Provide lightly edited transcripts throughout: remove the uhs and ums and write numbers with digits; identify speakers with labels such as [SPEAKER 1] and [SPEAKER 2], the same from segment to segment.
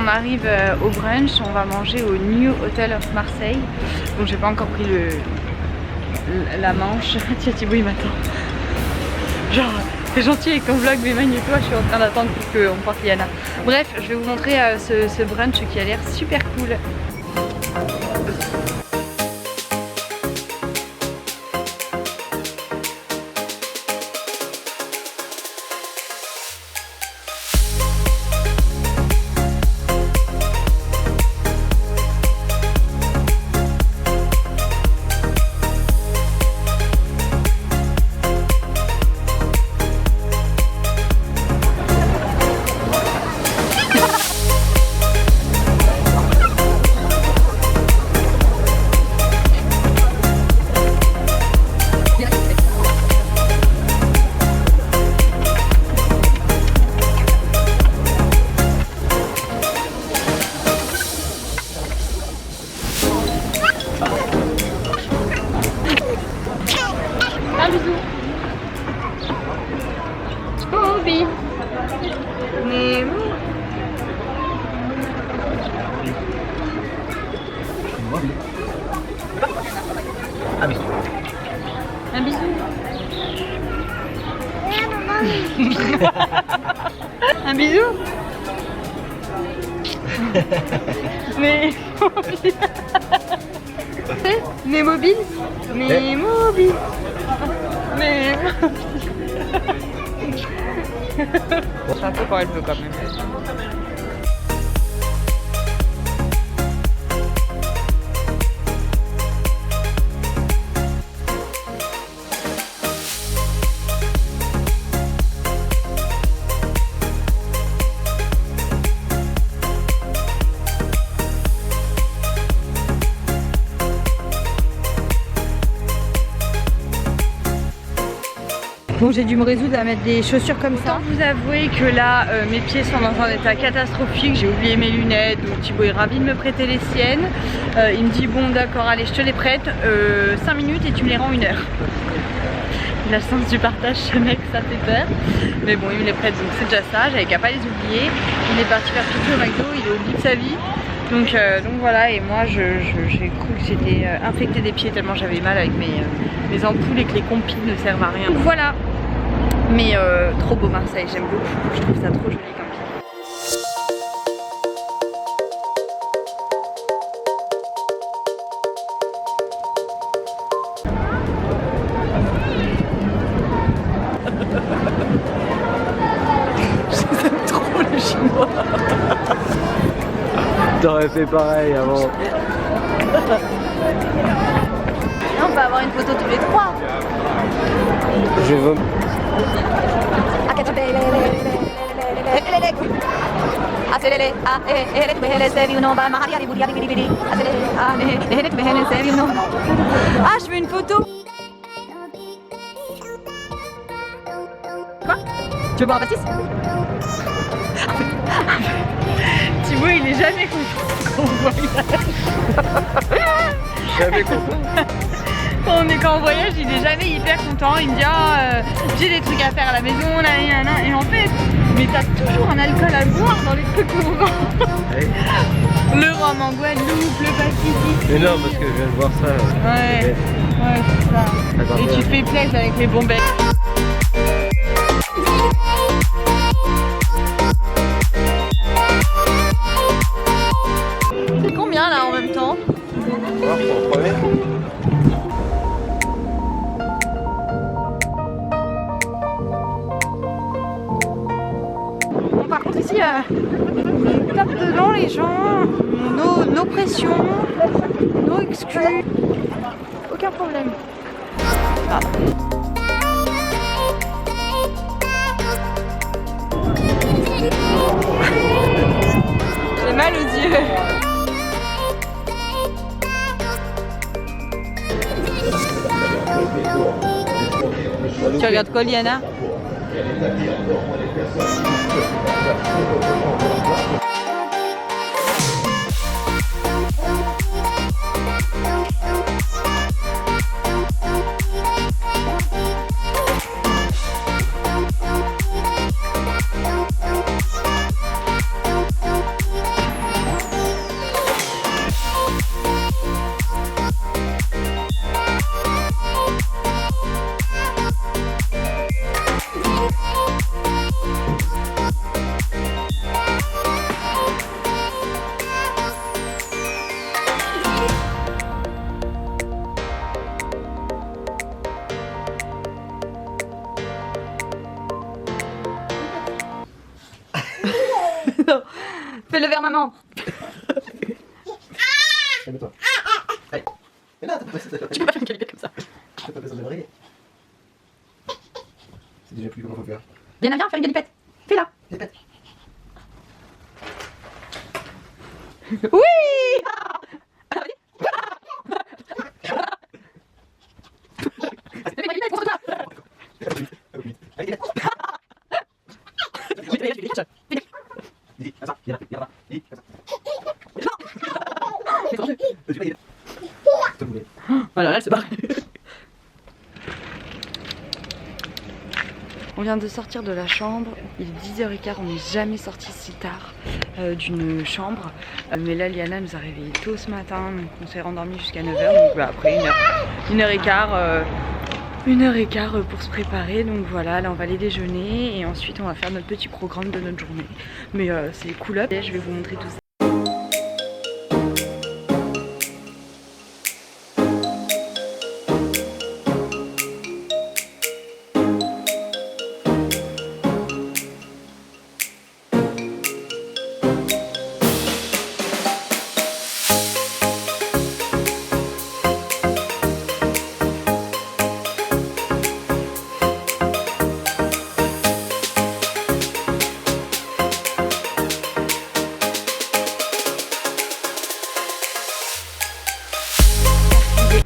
[SPEAKER 1] on arrive au brunch, on va manger au New Hotel of Marseille. Donc j'ai pas encore pris la manche. Tiens Thibaut il m'attend. Genre t'es gentil avec ton vlog mais toi je suis en train d'attendre pour qu'on parte Yana. Bref, je vais vous montrer ce brunch qui a l'air super cool. Un bisou. Moby. Nemo.
[SPEAKER 2] Un bisou.
[SPEAKER 1] Un bisou. Un bisou. Mais mais mobile. Mais mobile. Mais c'est un peu quand elle veut quand même. Bon, j'ai dû me résoudre à mettre des chaussures comme ça. Vous avouez que là, mes pieds sont dans un état catastrophique. J'ai oublié mes lunettes, donc Thibaut est ravi de me prêter les siennes. Il me dit bon d'accord, allez je te les prête, 5 minutes et tu me les rends 1 heure. Il a le sens du partage ce mec, ça fait peur. Mais bon, il me les prête donc c'est déjà ça, j'avais qu'à pas les oublier. Il est parti faire pipi au McDo, il a oublié de sa vie. Donc voilà, et moi j'ai cru que j'étais infectée des pieds tellement j'avais mal avec mes ampoules et que les compis ne servent à rien. Donc voilà, mais trop beau Marseille, j'aime beaucoup, je trouve ça trop joli comme ville. J'aime trop le chinois.
[SPEAKER 2] T'aurais fait pareil avant.
[SPEAKER 1] On va avoir une photo tous les trois.
[SPEAKER 2] Je veux.
[SPEAKER 1] Ah, je veux une photo. Quoi? Tu veux boire un pastis? Thibaut, il est jamais content qu'on voyage.
[SPEAKER 2] Jamais content.
[SPEAKER 1] Quand on est en voyage, il est jamais hyper content. Il me dit ah, j'ai des trucs à faire à la maison, et en fait, mais t'as toujours un alcool à boire dans les trucs qu'on vend.
[SPEAKER 2] Oui.
[SPEAKER 1] Le rhum en Guadeloupe, le pastis.
[SPEAKER 2] Mais non, parce que je viens de voir ça.
[SPEAKER 1] Ouais, ouais, c'est ça.
[SPEAKER 2] Attends,
[SPEAKER 1] Et tu te fais plaisir avec les bombettes. C'est combien là en même temps?
[SPEAKER 2] Voir pour le premier.
[SPEAKER 1] Bon, par contre ici, tape dedans les gens, nos pressions, nos excuses, aucun problème. Ah. J'ai mal aux yeux. Tu regardes quoi, Liana? Fais-le vers maman.
[SPEAKER 3] Calme-toi. Allez. Mais là,
[SPEAKER 1] Tu peux pas faire une calipette comme ça.
[SPEAKER 3] t'as pas besoin de briller. C'est déjà plus comment faut faire.
[SPEAKER 1] Viens, faire une calipette. Fais-la.
[SPEAKER 3] Répète.
[SPEAKER 1] Oui. Voilà, là c'est barré. On vient de sortir de la chambre, il est 10h15, on n'est jamais sorti si tard d'une chambre. Mais là Liana nous a réveillés tôt ce matin, donc on s'est rendormi jusqu'à 9h, donc après 1h15 pour se préparer. Donc voilà, là on va aller déjeuner et ensuite on va faire notre petit programme de notre journée. Mais c'est cool up, je vais vous montrer tout ça.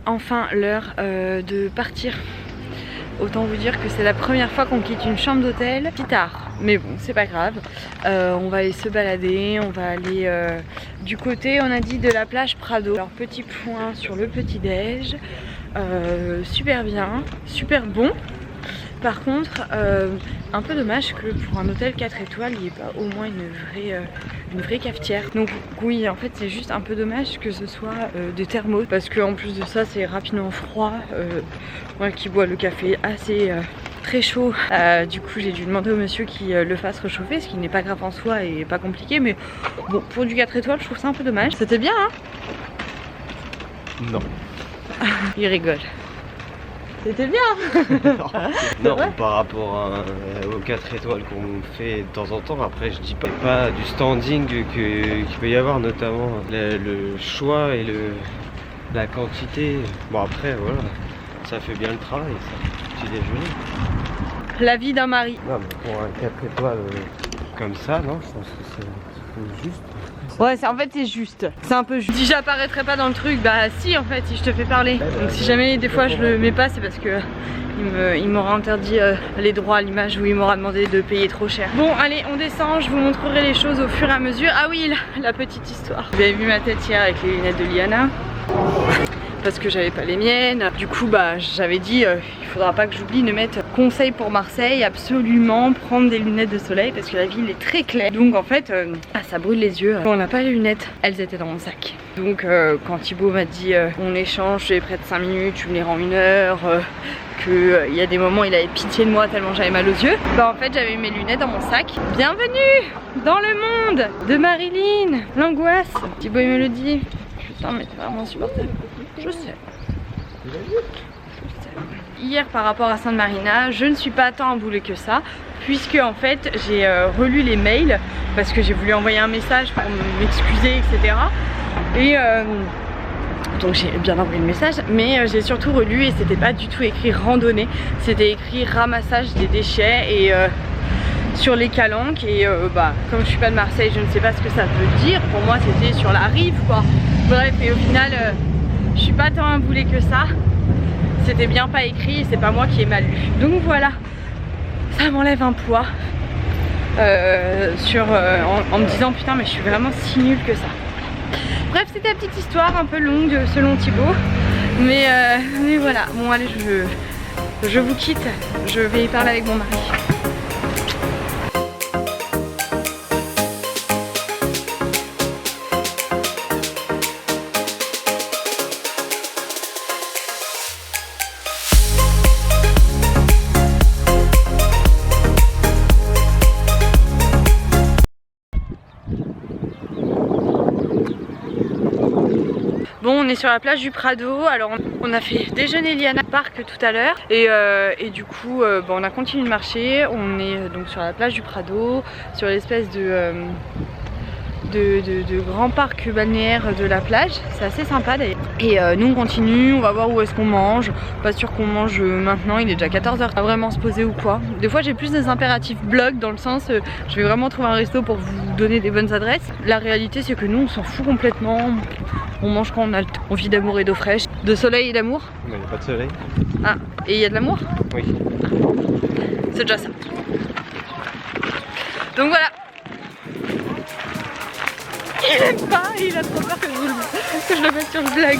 [SPEAKER 1] Enfin l'heure de partir. Autant vous dire que c'est la première fois qu'on quitte une chambre d'hôtel. C'est tard, mais bon, c'est pas grave. On va aller se balader, on va aller du côté, on a dit, de la plage Prado. Alors petit point sur le petit-déj. Super bien, super bon. Par contre, un peu dommage que pour un hôtel 4 étoiles, il n'y ait pas au moins une vraie cafetière. Donc oui, en fait, c'est juste un peu dommage que ce soit des thermos. Parce qu'en plus de ça, c'est rapidement froid. Moi qui bois le café assez très chaud. Du coup, j'ai dû demander au monsieur qui le fasse réchauffer, ce qui n'est pas grave en soi et pas compliqué. Mais bon, pour du 4 étoiles, je trouve ça un peu dommage. C'était bien, hein?
[SPEAKER 2] Non.
[SPEAKER 1] Il rigole. C'était bien.
[SPEAKER 2] Non, par rapport aux 4 étoiles qu'on fait de temps en temps. Après, je dis pas du standing qu'il peut y avoir, notamment le choix et la quantité. Bon, après, voilà, ça fait bien le travail, ça. Petit déjeuner.
[SPEAKER 1] La vie d'un mari.
[SPEAKER 2] Non, mais pour un 4 étoiles comme ça, non, je pense que c'est juste.
[SPEAKER 1] Ouais, en fait c'est juste, c'est un peu juste. Si j'apparaîtrais pas dans le truc, bah si en fait, si je te fais parler. Donc si jamais des fois je le mets pas, c'est parce que il m'aura interdit les droits à l'image ou il m'aura demandé de payer trop cher. Bon allez, on descend, je vous montrerai les choses au fur et à mesure. Ah oui, la petite histoire. Vous avez vu ma tête hier avec les lunettes de Liana, parce que j'avais pas les miennes. Du coup bah j'avais dit il faudra pas que j'oublie de mettre conseil pour Marseille, absolument prendre des lunettes de soleil parce que la ville est très claire. Donc en fait ça brûle les yeux. On n'a pas les lunettes, elles étaient dans mon sac. Donc quand Thibaut m'a dit on échange, je les prête 5 minutes, tu me les rends 1 heure, qu'il y a des moments il avait pitié de moi tellement j'avais mal aux yeux, bah en fait j'avais mes lunettes dans mon sac. Bienvenue dans le monde de Marilyn, l'angoisse. Thibaut il me le dit. Putain mais c'est vraiment insupportable. Je sais. Hier par rapport à Sainte Marina, je ne suis pas tant emboulée que ça, puisque en fait j'ai relu les mails parce que j'ai voulu envoyer un message pour m'excuser, etc. Et donc j'ai bien envoyé le message, mais j'ai surtout relu et c'était pas du tout écrit randonnée, c'était écrit ramassage des déchets et sur les calanques. Et bah comme je suis pas de Marseille, je ne sais pas ce que ça veut dire. Pour moi c'était sur la rive quoi. Bref, et au final je suis pas tant emboulée que ça. C'était bien pas écrit et c'est pas moi qui ai mal lu. Donc voilà, ça m'enlève un poids en me disant putain mais je suis vraiment si nulle que ça. Bref, c'était la petite histoire un peu longue selon Thibaut. Mais voilà, bon allez, je vous quitte, je vais y parler avec mon mari. Bon, on est sur la plage du Prado. Alors on a fait déjeuner Liana au parc tout à l'heure et du coup bon, on a continué de marcher. On est donc sur la plage du Prado, sur l'espèce de de grands parcs balnéaires de la plage. C'est assez sympa d'ailleurs. Et nous on continue, on va voir où est-ce qu'on mange. Pas sûr qu'on mange maintenant, il est déjà 14h. Pas vraiment se poser ou quoi. Des fois j'ai plus des impératifs blog dans le sens je vais vraiment trouver un resto pour vous donner des bonnes adresses. La réalité c'est que nous on s'en fout complètement. On mange quand on a le temps. On vit d'amour et d'eau fraîche. De soleil et d'amour.
[SPEAKER 2] Mais il n'y a pas de soleil.
[SPEAKER 1] Ah, et il y a de l'amour?
[SPEAKER 2] Oui.
[SPEAKER 1] C'est déjà ça. Donc voilà. Il aime pas, il a trop peur que je le mette sur le vlog.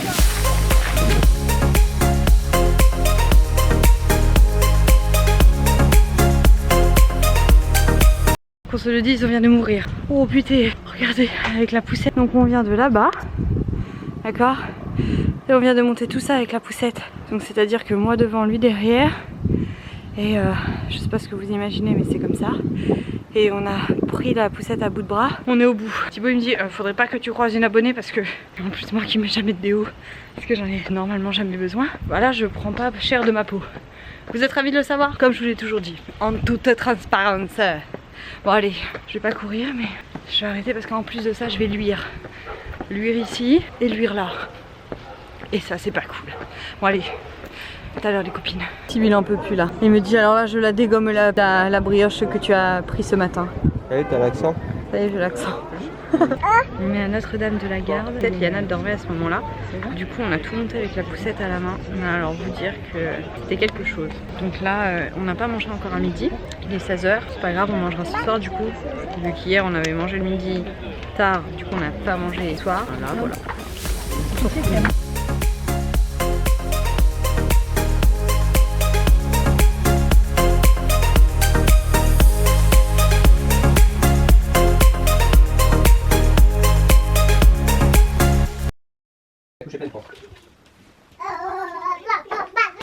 [SPEAKER 1] Qu'on se le dise, on vient de mourir. Oh putain, regardez, avec la poussette. Donc on vient de là-bas, d'accord? Et on vient de monter tout ça avec la poussette. Donc c'est à dire que moi devant, lui derrière. Et je sais pas ce que vous imaginez, mais c'est comme ça. Et on a pris la poussette à bout de bras. On est au bout. Thibaut il me dit faudrait pas que tu croises une abonnée parce que en plus moi qui mets jamais de déo, parce que j'en ai normalement jamais besoin. Voilà, je prends pas cher de ma peau. Vous êtes ravis de le savoir? Comme je vous l'ai toujours dit, en toute transparence. Bon allez, je vais pas courir mais je vais arrêter parce qu'en plus de ça je vais luire. Luire ici et luire là. Et ça c'est pas cool. Bon allez, tout à l'heure les copines. Sybille en peut plus là. Il me dit alors là je la dégomme la brioche que tu as pris ce matin.
[SPEAKER 2] Allez, t'as l'accent?
[SPEAKER 1] Ça y est, j'ai l'accent. On est à Notre-Dame de la Garde. Peut-être Liana dormait à ce moment-là. Du coup, on a tout monté avec la poussette à la main. Alors, vous dire que c'était quelque chose. Donc là, on n'a pas mangé encore à midi. Il est 16h. C'est pas grave, on mangera ce soir du coup. Vu qu'hier, on avait mangé le midi tard. Du coup, on n'a pas mangé ce soir. Voilà.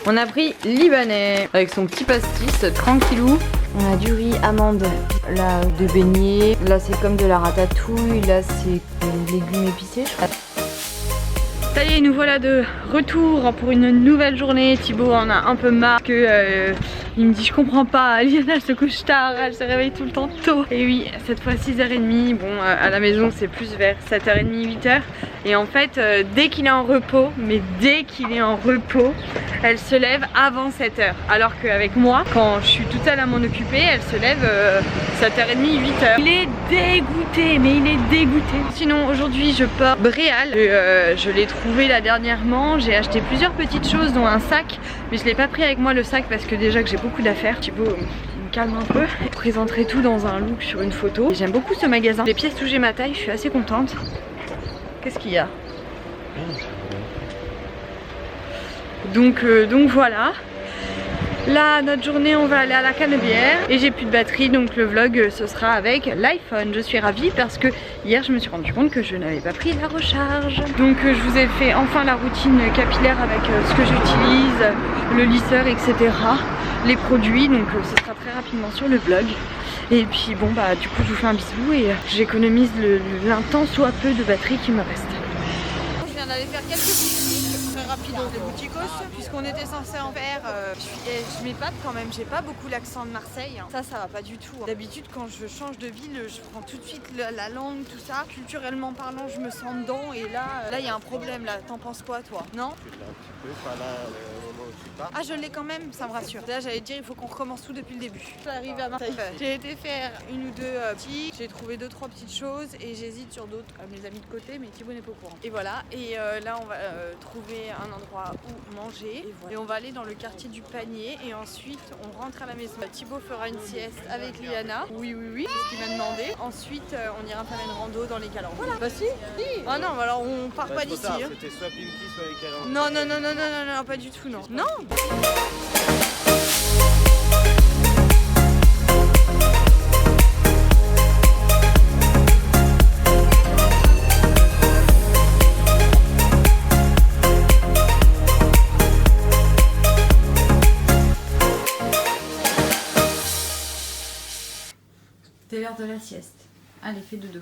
[SPEAKER 1] On a pris libanais avec son petit pastis tranquillou. On a du riz amande, là de beignets, là c'est comme de la ratatouille, là c'est des légumes épicés. Ça y est, nous voilà de retour pour une nouvelle journée. Thibaut en a un peu marre que il me dit je comprends pas, Liana elle se couche tard, elle se réveille tout le temps tôt. Et oui, cette fois 6h30, bon à la maison c'est plus vers 7h30, 8h. Et en fait dès qu'il est en repos, elle se lève avant 7h. Alors qu'avec moi, quand je suis toute seule à m'en occuper, elle se lève 7h30, 8h. Il est dégoûté, mais il est dégoûté. Sinon aujourd'hui je pars Bréal. Je l'ai trouvé là dernièrement. J'ai acheté plusieurs petites choses dont un sac. Mais je l'ai pas pris avec moi le sac parce que déjà que j'ai beaucoup d'affaires. Thibaut me calme un peu. Je présenterai tout dans un look sur une photo. J'aime beaucoup ce magasin. Les pièces où j'ai ma taille, je suis assez contente. Qu'est-ce qu'il y a? Donc voilà. Là, notre journée, on va aller à la Canebière et j'ai plus de batterie, donc le vlog ce sera avec l'iPhone. Je suis ravie parce que hier je me suis rendu compte que je n'avais pas pris la recharge. Donc je vous ai fait enfin la routine capillaire avec ce que j'utilise, le lisseur, etc. Les produits, donc ce sera très rapidement sur le vlog. Et puis bon bah du coup je vous fais un bisou et j'économise l'intent soit peu de batterie qui me reste. Je viens d'aller faire quelques boutiques très rapides de bouticos puisqu'on était censé en faire. Je m'épate quand même, j'ai pas beaucoup l'accent de Marseille. Ça va pas du tout. D'habitude quand je change de ville, je prends tout de suite la langue, tout ça. Culturellement parlant, je me sens dedans et là il y a un problème là. T'en penses quoi toi? Non? Ah je l'ai quand même, ça me rassure. Là j'allais dire il faut qu'on recommence tout depuis le début. Je suis arrivée à Marseille. J'ai été faire une ou deux petits, j'ai trouvé 2-3 petites choses et j'hésite sur d'autres comme les amis de côté mais Thibaut n'est pas au courant. Et voilà, et là on va trouver un endroit où manger et, voilà. Et on va aller dans le quartier du Panier et ensuite on rentre à la maison. Thibaut fera une sieste avec Liana. Oui, c'est ce qu'il m'a demandé. Ensuite on ira faire une rando dans les calanques. Voilà. Bah si. Ah non, alors on part pas d'ici. Hein.
[SPEAKER 2] C'était soit Pinky soit les calanques.
[SPEAKER 1] Non, pas du tout, non. Non. C'est l'heure de la sieste. Allez, fais dodo.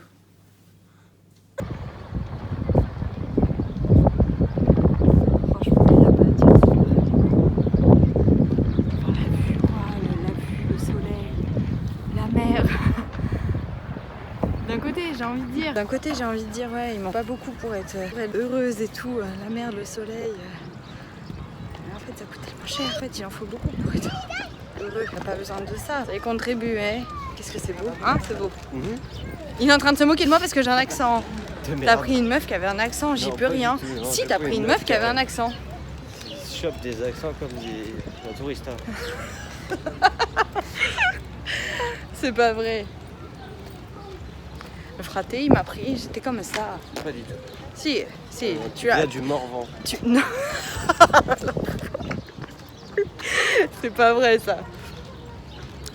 [SPEAKER 1] D'un côté, j'ai envie de dire. D'un côté, j'ai envie de dire, ouais, il manque pas beaucoup pour être heureuse et tout. La mer, le soleil. Mais en fait, ça coûte tellement cher. En fait, il en faut beaucoup pour être heureux. T'as pas besoin de ça. Ça y contribue, hein. Qu'est-ce que c'est beau, hein? C'est beau. Il est en train de se moquer de moi parce que j'ai un accent. T'as pris une meuf qui avait un accent, j'y peux rien. Si, t'as pris une meuf qui avait un accent.
[SPEAKER 2] Ils chopent des accents comme des touristes. Hein.
[SPEAKER 1] C'est pas vrai. Le fraté, il m'a pris, j'étais comme ça.
[SPEAKER 2] Pas du tout.
[SPEAKER 1] Si, tu
[SPEAKER 2] Il y
[SPEAKER 1] as.
[SPEAKER 2] a du Morvan.
[SPEAKER 1] Non. C'est pas vrai ça.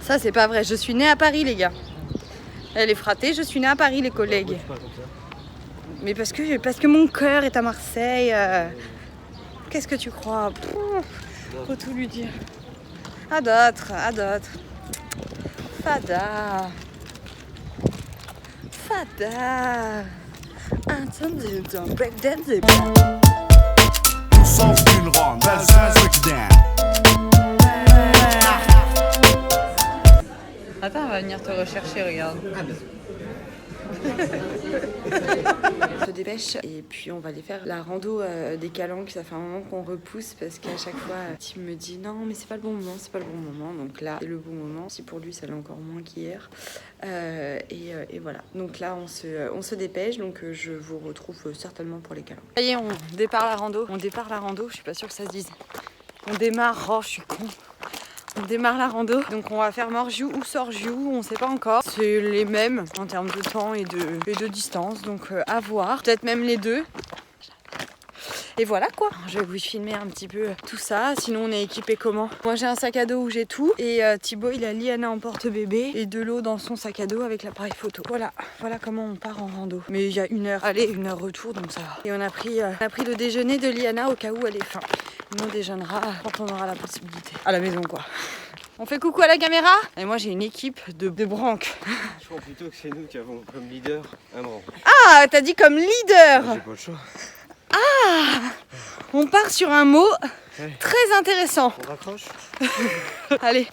[SPEAKER 1] Ça, c'est pas vrai. Je suis née à Paris, les gars. Elle est fratée, je suis née à Paris, les collègues.
[SPEAKER 2] Pas comme ça.
[SPEAKER 1] Mais parce que mon cœur est à Marseille. Qu'est-ce que tu crois? Faut tout lui dire. À d'autres. Fada. Attendez, don't break dance.
[SPEAKER 4] Sauf une ronde, Belzaz, Wickdown.
[SPEAKER 1] Attends, on va venir te rechercher, regarde. On se dépêche et puis on va aller faire la rando des calanques. Ça fait un moment qu'on repousse parce qu'à chaque fois Tim me dit non mais c'est pas le bon moment, donc là c'est le bon moment. Si pour lui ça l'est encore moins qu'hier et voilà, donc là on se dépêche, donc je vous retrouve certainement pour les calanques. Ça y est, on départ la rando, je suis pas sûre que ça se dise. On démarre, oh je suis con. On démarre la rando, donc on va faire Morgiou ou Sorgiou, on sait pas encore. C'est les mêmes en termes de temps et de distance, donc à voir. Peut-être même les deux. Et voilà quoi. Je vais vous filmer un petit peu tout ça. Sinon on est équipé comment? Moi j'ai un sac à dos où j'ai tout. Et Thibaut il a Liana en porte-bébé et de l'eau dans son sac à dos avec l'appareil photo. Voilà comment on part en rando. Mais il y a 1 heure aller, 1 heure retour, donc ça va. Et on a pris le déjeuner de Liana au cas où elle est faim. Nous on déjeunera quand on aura la possibilité. À la maison quoi. On fait coucou à la caméra. Et moi j'ai une équipe de branques.
[SPEAKER 2] Je crois plutôt que c'est nous qui avons comme leader un branque.
[SPEAKER 1] Ah, t'as dit comme leader.
[SPEAKER 2] J'ai pas le choix.
[SPEAKER 1] Ah, on part sur un mot très intéressant.
[SPEAKER 2] On raccroche.
[SPEAKER 1] Allez.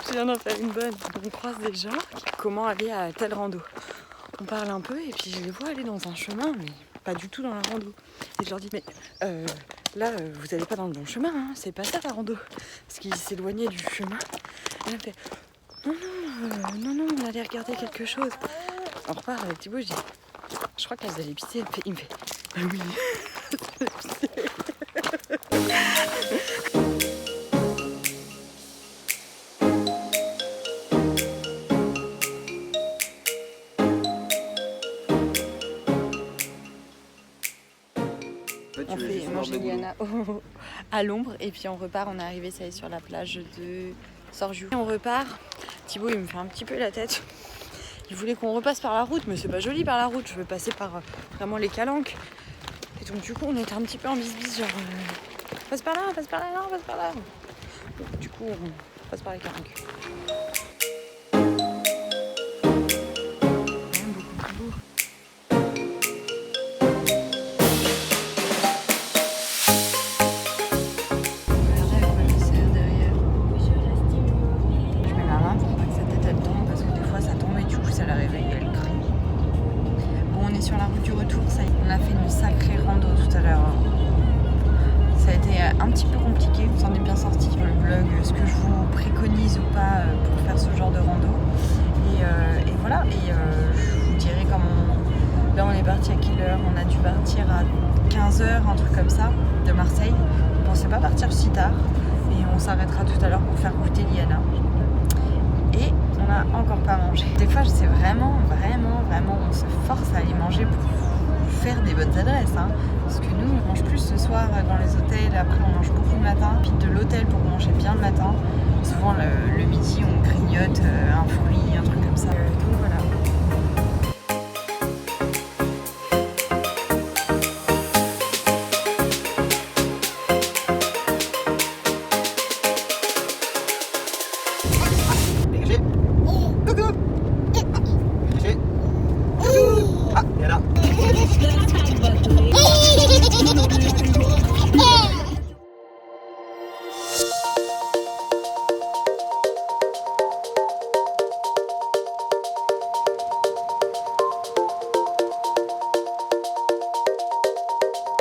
[SPEAKER 1] Je viens d'en faire une bonne. On croise des gens. Comment aller à tel rando? On parle un peu et puis je les vois aller dans un chemin, mais pas du tout dans la rando. Et je leur dis, mais là, vous n'allez pas dans le bon chemin, hein, c'est pas ça la rando. Parce qu'ils s'éloignaient du chemin. Et elle me fait, non, on allait regarder quelque chose. On repart avec Thibaut, je dis, je crois qu'elles allaient pisser. Il me fait, ah oui. On fait manger Liana à l'ombre et puis on repart. On est arrivé, ça y est, sur la plage de Sorgiou. On repart. Thibaut il me fait un petit peu la tête. Il voulait qu'on repasse par la route, mais c'est pas joli par la route. Je veux passer par vraiment les calanques. Et donc du coup on était un petit peu en bis-bis, genre passe par là, non, passe par là. Donc, du coup on passe par les calanques. Sur la route du retour, ça y est, on a fait une sacrée rando tout à l'heure. Ça a été un petit peu compliqué, vous en êtes bien sorti sur le blog, ce que je vous préconise ou pas pour faire ce genre de rando. Et voilà, je vous dirai comment. Là on est parti à quelle heure? On a dû partir à 15h, un truc comme ça, de Marseille. On pensait pas partir si tard et on s'arrêtera tout à l'heure pour faire goûter Liana. Et on n'a encore pas mangé. Des fois, c'est vraiment, on se force à aller manger pour faire des bonnes adresses. Hein. Parce que nous, on mange plus ce soir dans les hôtels, après on mange beaucoup le matin, puis de l'hôtel pour manger bien le matin. Souvent, le midi, on grignote un fruit, un truc comme ça. Donc voilà.